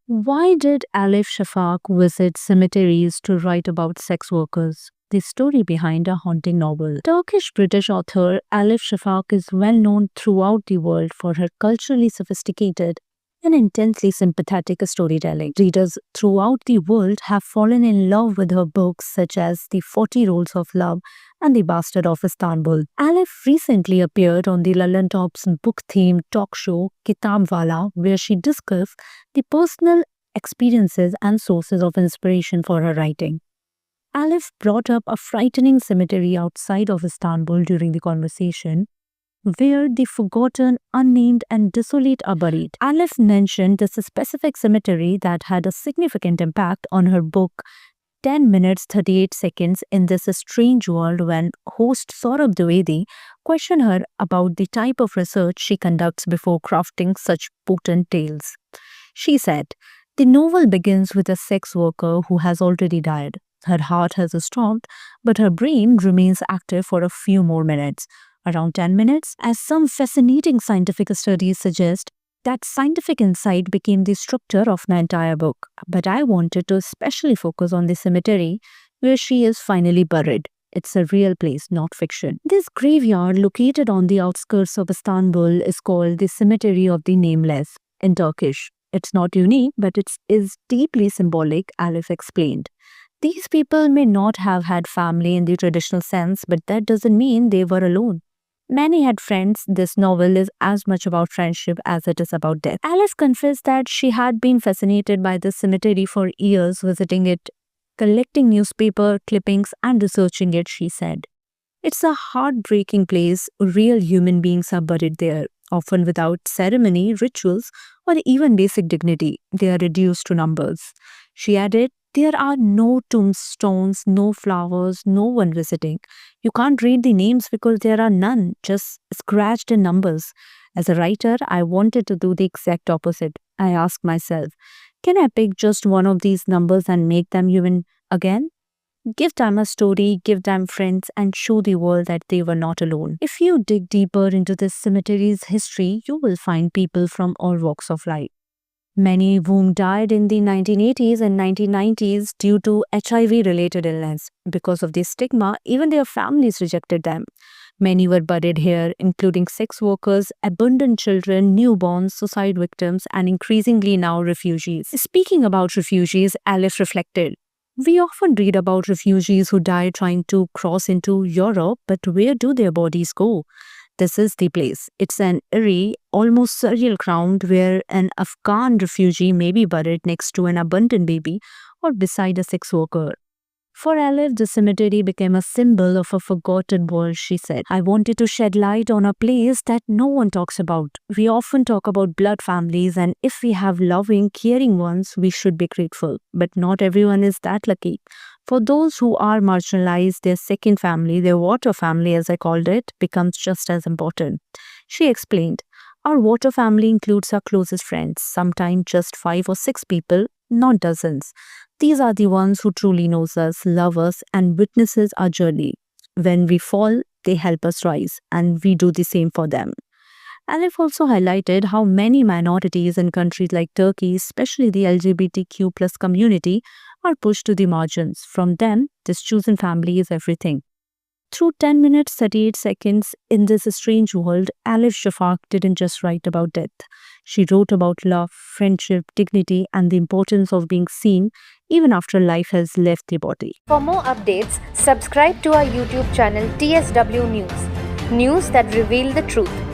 Why did Alif Shafak visit cemeteries to write about sex workers? The story behind a haunting novel. Turkish British author Alif Shafak is well known throughout the world for her culturally sophisticated and intensely sympathetic storytelling. Readers throughout the world have fallen in love with her books such as The 40 Rules of Love and The Bastard of Istanbul. Alif recently appeared on the London Top's book-themed talk show Kitabwala, where she discussed the personal experiences and sources of inspiration for her writing. Alif brought up a frightening cemetery outside of Istanbul during the conversation, where the forgotten, unnamed, and desolate are buried. Alif mentioned this specific cemetery that had a significant impact on her book 10 minutes 38 seconds in This Strange World when host Saurabh Dwivedi questioned her about the type of research she conducts before crafting such potent tales. She said, "The novel begins with a sex worker who has already died. Her heart has stopped, but her brain remains active for a few more minutes, around 10 minutes, as some fascinating scientific studies suggest. That scientific insight became the structure of the entire book. But I wanted to especially focus on the cemetery where she is finally buried. It's a real place, not fiction." This graveyard, located on the outskirts of Istanbul, is called the Cemetery of the Nameless in Turkish. It's not unique, but it is deeply symbolic, Alif explained. These people may not have had family in the traditional sense, but that doesn't mean they were alone. Many had friends. This novel is as much about friendship as it is about death. Alice confessed that she had been fascinated by the cemetery for years, visiting it, collecting newspaper clippings, and researching it, she said. It's a heartbreaking place. Real human beings are buried there, often without ceremony, rituals, or even basic dignity. They are reduced to numbers. She added, "There are no tombstones, no flowers, no one visiting. You can't read the names because there are none, just scratched in numbers." As a writer, I wanted to do the exact opposite. I asked myself, can I pick just one of these numbers and make them human again? Give them a story, give them friends, and show the world that they were not alone. If you dig deeper into this cemetery's history, you will find people from all walks of life. Many of whom died in the 1980s and 1990s due to HIV-related illness. Because of this stigma, even their families rejected them. Many were buried here, including sex workers, abandoned children, newborns, suicide victims, and increasingly now refugees. Speaking about refugees, Alif reflected, "We often read about refugees who die trying to cross into Europe, but where do their bodies go? This is the place. It's an eerie, almost surreal ground where an Afghan refugee may be buried next to an abandoned baby or beside a sex worker." For Alif, the cemetery became a symbol of a forgotten world, she said. "I wanted to shed light on a place that no one talks about. We often talk about blood families, and if we have loving, caring ones, we should be grateful. But not everyone is that lucky. For those who are marginalized, their second family, their water family as I called it, becomes just as important." She explained, "Our water family includes our closest friends, sometimes just 5 or 6 people, not dozens. These are the ones who truly knows us, love us, and witnesses our journey. When we fall, they help us rise, and we do the same for them." Alif also highlighted how many minorities in countries like Turkey, especially the LGBTQ plus community, are pushed to the margins. From them, this chosen family is everything. Through 10 minutes 38 seconds in This Strange World, Alif Shafak didn't just write about death. She wrote about love, friendship, dignity, and the importance of being seen even after life has left the body. For more updates, subscribe to our YouTube channel TSW News. News that reveal the truth.